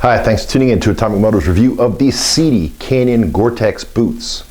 Hi, thanks for tuning in to Atomic-Moto's review of the Sidi Canyon Gore-Tex boots.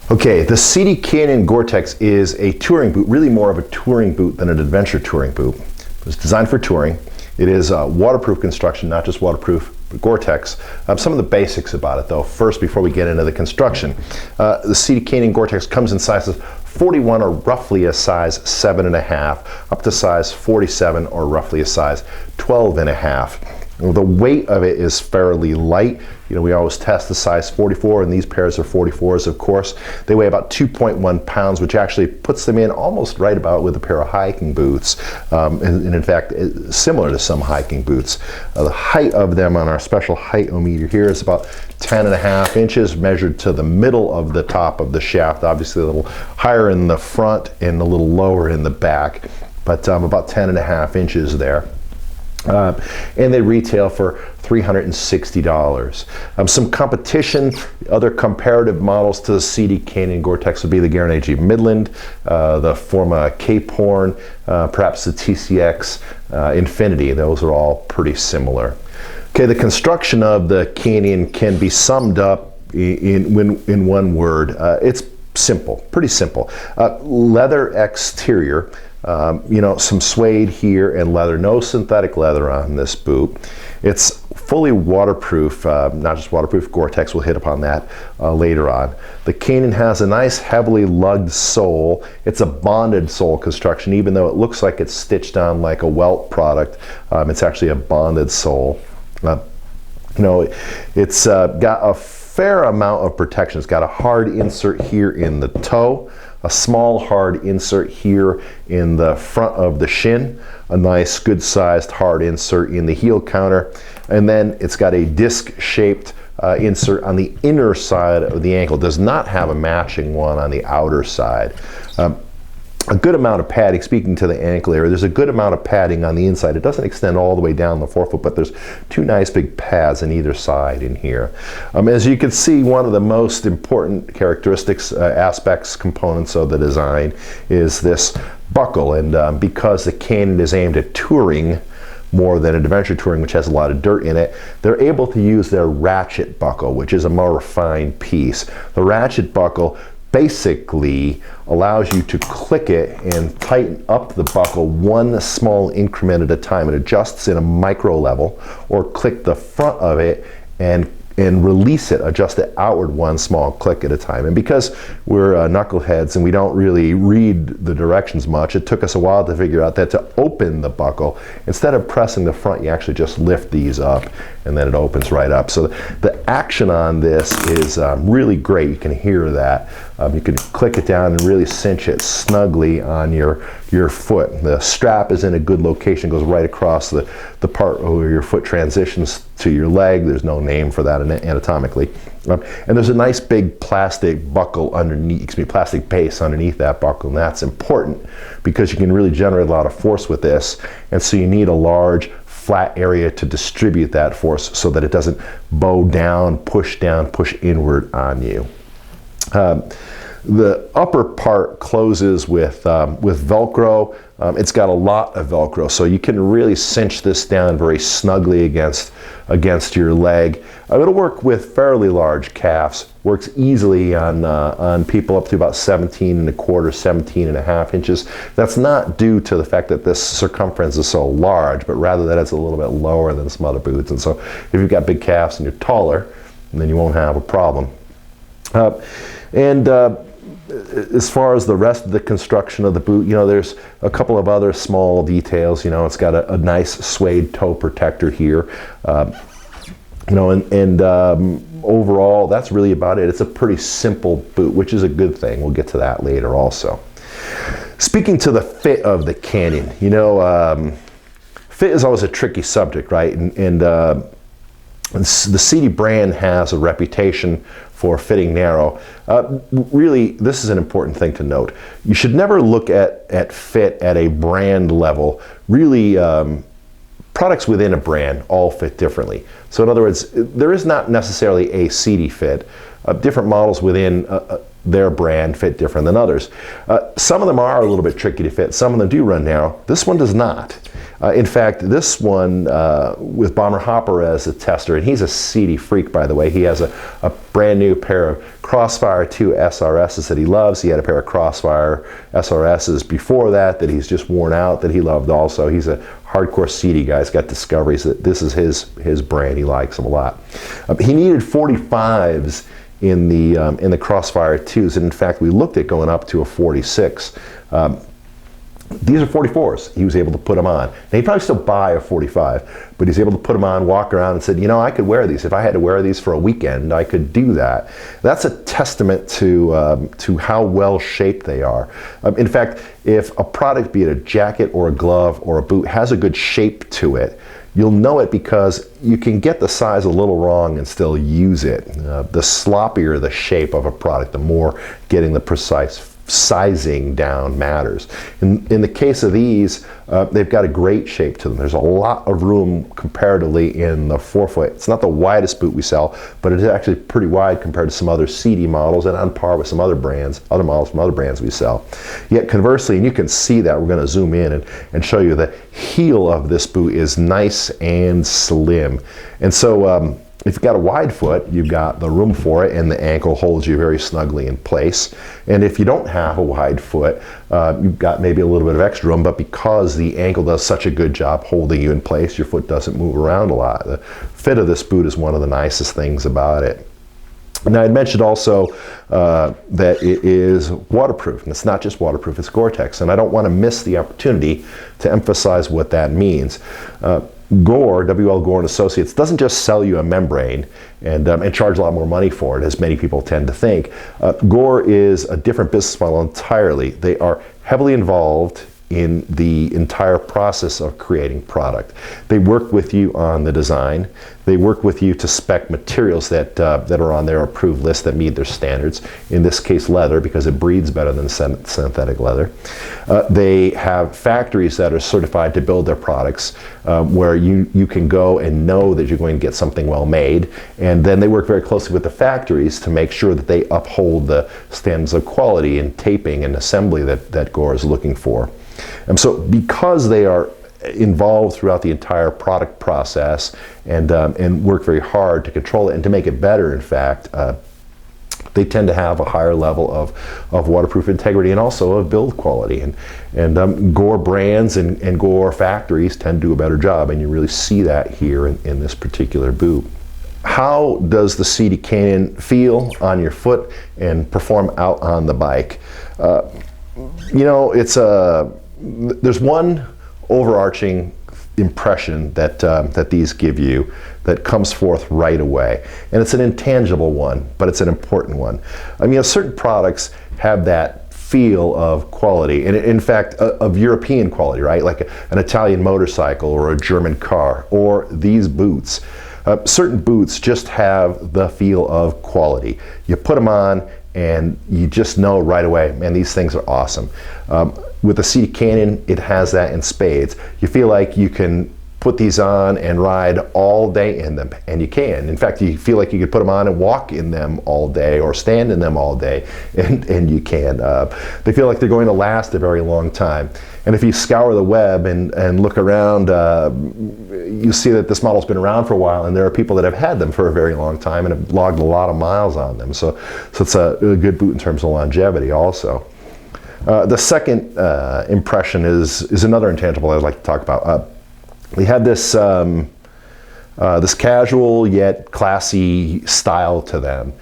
Okay, the Sidi Canyon Gore-Tex is a touring boot, really more of a touring boot than an adventure touring boot. It was designed for touring. It is waterproof construction, not just waterproof, but Gore-Tex. Some of the basics about it though, first before we get into the construction. The Sidi Canyon Gore-Tex comes in sizes 41 or roughly a size 7.5, up to size 47 or roughly a size 12.5. The weight of it is fairly light. You know, we always test the size 44, and these pairs are 44s, of course. They weigh about 2.1 pounds, which actually puts them in almost right about with a pair of hiking boots, and in fact, similar to some hiking boots. The height of them on our special height-o-meter here is about 10.5 inches, measured to the middle of the top of the shaft, obviously a little higher in the front and a little lower in the back, but about 10.5 inches there. And they retail for $360. Some competition, other comparative models to the Sidi Canyon Gore-Tex would be the Guernsey Midland, the Forma Cape Horn, perhaps the TCX Infinity. Those are all pretty similar. Okay, the construction of the Canyon can be summed up in one word. It's simple, pretty simple. Leather exterior. You know, some suede here and leather, no synthetic leather on this boot. It's fully waterproof, not just waterproof, Gore-Tex, we'll hit upon that later on. The Canyon has a nice heavily lugged sole. It's a bonded sole construction, even though it looks like it's stitched on like a welt product. It's actually a bonded sole. You know, it's got a fair amount of protection. It's got a hard insert here in the toe, a small hard insert here in the front of the shin, a nice good sized hard insert in the heel counter, and then it's got a disc shaped insert on the inner side of the ankle. It does not have a matching one on the outer side. A good amount of padding, speaking to the ankle area, there's a good amount of padding on the inside. It doesn't extend all the way down the forefoot, but there's two nice big pads on either side in here. As you can see, one of the most important characteristics, aspects, components of the design is this buckle. And because the Canyon is aimed at touring more than adventure touring, which has a lot of dirt in it, they're able to use their Ratchet Buckle, which is a more refined piece. The Ratchet Buckle basically allows you to click it and tighten up the buckle one small increment at a time. It adjusts in a micro level, or click the front of it and release it, adjust it outward one small click at a time. And because we're knuckleheads and we don't really read the directions much, it took us a while to figure out that to open the buckle, instead of pressing the front, you actually just lift these up and then it opens right up. So the action on this is really great. You can hear that. You can click it down and really cinch it snugly on your foot. The strap is in a good location, goes right across the part where your foot transitions to your leg. There's no name for that anatomically. And there's a nice big plastic buckle underneath, plastic base underneath that buckle, and that's important because you can really generate a lot of force with this, and so you need a large flat area to distribute that force so that it doesn't bow down, push inward on you. The upper part closes with Velcro. It's got a lot of Velcro, so you can really cinch this down very snugly against your leg. It'll work with fairly large calves. Works easily on people up to about 17.25, 17.5 inches. That's not due to the fact that this circumference is so large, but rather that it's a little bit lower than some other boots. And so if you've got big calves and you're taller, then you won't have a problem. As far as the rest of the construction of the boot, you know, there's a couple of other small details. You know, it's got a nice suede toe protector here. You know, and overall, that's really about it. It's a pretty simple boot, which is a good thing. We'll get to that later also. Speaking to the fit of the Canyon, you know, fit is always a tricky subject, right? And the Sidi brand has a reputation for fitting narrow. Really, this is an important thing to note. You should never look at fit at a brand level. Really, products within a brand all fit differently. So in other words, there is not necessarily a Sidi fit. Different models within their brand fit different than others. Some of them are a little bit tricky to fit. Some of them do run narrow. This one does not. In fact, this one with Bomber Hopper as a tester, and he's a Sidi freak, by the way. He has a brand new pair of Crossfire 2 SRSs that he loves. He had a pair of Crossfire SRSs before that he's just worn out that he loved also. He's a hardcore Sidi guy. He's got discoveries that this is his brand. He likes them a lot. He needed 45s in the Crossfire 2s, and in fact we looked at going up to a 46. These are 44s. He was able to put them on. Now, he'd probably still buy a 45, but he's able to put them on, walk around, and said, you know, I could wear these. If I had to wear these for a weekend, I could do that. That's a testament to how well shaped they are. In fact, if a product, be it a jacket or a glove or a boot, has a good shape to it, you'll know it because you can get the size a little wrong and still use it. The sloppier the shape of a product, the more getting the precise sizing down matters. In the case of these, they've got a great shape to them. There's a lot of room comparatively in the forefoot. It's not the widest boot we sell, but it is actually pretty wide compared to some other Sidi models and on par with some other brands, other models from other brands we sell. Yet conversely, and you can see that, we're going to zoom in and show you the heel of this boot is nice and slim. And so if you've got a wide foot, you've got the room for it, and the ankle holds you very snugly in place. And if you don't have a wide foot, you've got maybe a little bit of extra room, but because the ankle does such a good job holding you in place, your foot doesn't move around a lot. The fit of this boot is one of the nicest things about it. Now, I'd mentioned also that it is waterproof, and it's not just waterproof, it's Gore-Tex, and I don't want to miss the opportunity to emphasize what that means. Gore, WL Gore & Associates, doesn't just sell you a membrane and charge a lot more money for it, as many people tend to think. Gore is a different business model entirely. They are heavily involved in the entire process of creating product. They work with you on the design. They work with you to spec materials that are on their approved list that meet their standards. In this case, leather, because it breathes better than synthetic leather. They have factories that are certified to build their products, where you can go and know that you're going to get something well made. And then they work very closely with the factories to make sure that they uphold the standards of quality and taping and assembly that Gore is looking for. And so because they are involved throughout the entire product process and work very hard to control it and to make it better, in fact, they tend to have a higher level of waterproof integrity and also of build quality. And Gore brands and Gore factories tend to do a better job, and you really see that here in this particular boot. How does the Sidi Canyon feel on your foot and perform out on the bike? You know, there's one overarching impression that these give you that comes forth right away, and it's an intangible one, but it's an important one. I mean, certain products have that feel of quality, and in fact of European quality, right? Like an Italian motorcycle or a German car, or these boots. Certain boots just have the feel of quality. You put them on and you just know right away, man, these things are awesome. With the Sidi Canyon, it has that in spades. You feel like you can put these on and ride all day in them, and you can. In fact, you feel like you could put them on and walk in them all day or stand in them all day, and you can. They feel like they're going to last a very long time. And if you scour the web and look around, you see that this model's been around for a while, and there are people that have had them for a very long time and have logged a lot of miles on them. So it's a good boot in terms of longevity also. The second impression is another intangible I'd like to talk about. They have this this casual yet classy style to them.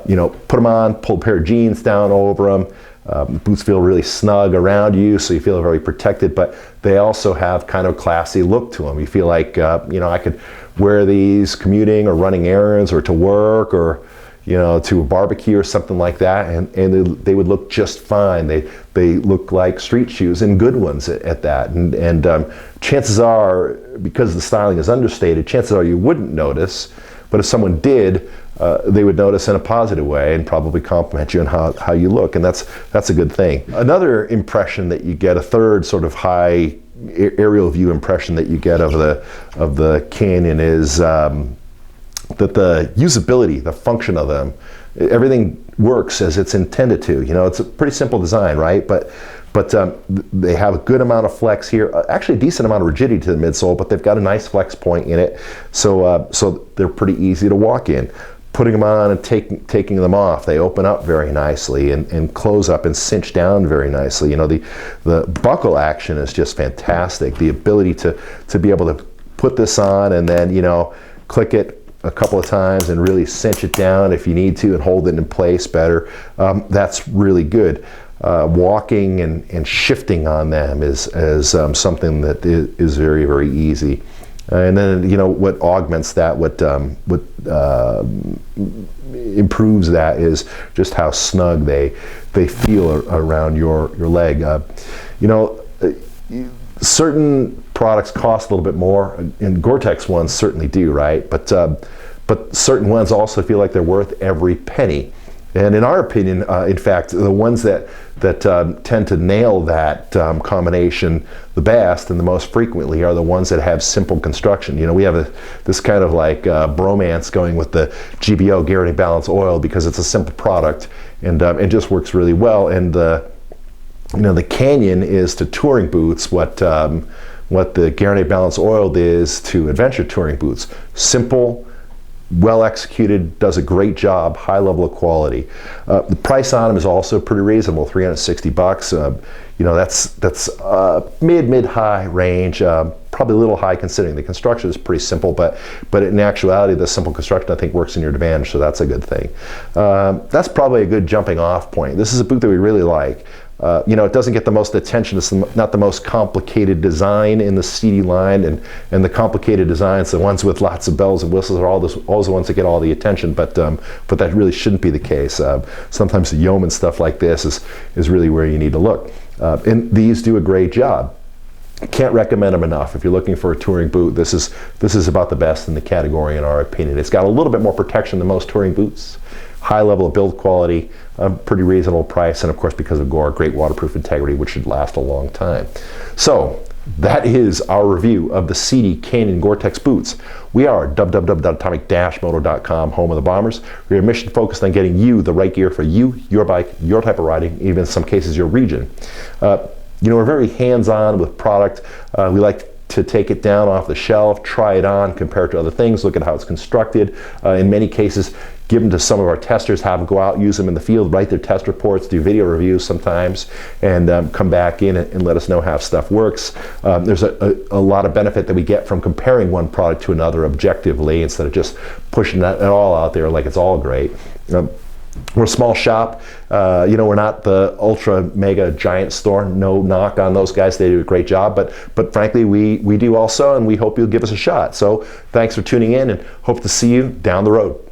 You know, put them on, pull a pair of jeans down over them. Boots feel really snug around you, so you feel very protected, but they also have kind of a classy look to them. You feel like, you know, I could wear these commuting or running errands or to work or, you know, to a barbecue or something like that, and they would look just fine. They look like street shoes, and good ones at that. And chances are, because the styling is understated, chances are you wouldn't notice, but if someone did, they would notice in a positive way and probably compliment you on how you look, and that's a good thing. Another impression that you get, a third sort of high aerial view impression that you get of the Canyon is that the usability, the function of them, everything works as it's intended to. You know, it's a pretty simple design, right? But they have a good amount of flex here, actually a decent amount of rigidity to the midsole, but they've got a nice flex point in it, so so they're pretty easy to walk in. Putting them on and taking them off, they open up very nicely and close up and cinch down very nicely. You know, the buckle action is just fantastic. The ability to be able to put this on and then, you know, click it a couple of times and really cinch it down if you need to and hold it in place better. That's really good. Walking and shifting on them is something that is very, very easy. And then, you know, what augments that, what improves that is just how snug they feel around your leg. You know, certain products cost a little bit more, and Gore-Tex ones certainly do, right? But certain ones also feel like they're worth every penny. And in our opinion, in fact, the ones that tend to nail that combination the best and the most frequently are the ones that have simple construction. You know, we have this kind of like bromance going with the GBO, Guaranteed Balance Oil, because it's a simple product and it just works really well. And you know, the Canyon is to touring boots what the Guaranteed Balance Oil is to adventure touring boots. Simple, well executed, does a great job, high level of quality. The price on them is also pretty reasonable, $360. You know, that's mid-high range, probably a little high considering the construction is pretty simple, but in actuality, the simple construction I think works in your advantage, so that's a good thing. That's probably a good jumping off point. This is a boot that we really like. You know, it doesn't get the most attention. It's not the most complicated design in the Sidi line, and the complicated designs, the ones with lots of bells and whistles, are always the ones that get all the attention. But that really shouldn't be the case. Sometimes the yeoman stuff like this is really where you need to look. And these do a great job. Can't recommend them enough. If you're looking for a touring boot, this is about the best in the category in our opinion. It's got a little bit more protection than most touring boots. High level of build quality, pretty reasonable price, and of course because of Gore, great waterproof integrity, which should last a long time. So that is our review of the Sidi Canyon Gore-Tex boots. We are www.atomic-moto.com, home of the bombers. We are mission focused on getting you the right gear for you, your bike, your type of riding, even in some cases your region. You know, we're very hands-on with product. We like to take it down off the shelf, try it on, compare it to other things, look at how it's constructed. In many cases, give them to some of our testers, have them go out, use them in the field, write their test reports, do video reviews sometimes, and come back in and let us know how stuff works. There's a lot of benefit that we get from comparing one product to another objectively instead of just pushing it all out there like it's all great. We're a small shop. You know, we're not the ultra mega giant store. No knock on those guys. They do a great job. But frankly, we do also, and we hope you'll give us a shot. So thanks for tuning in and hope to see you down the road.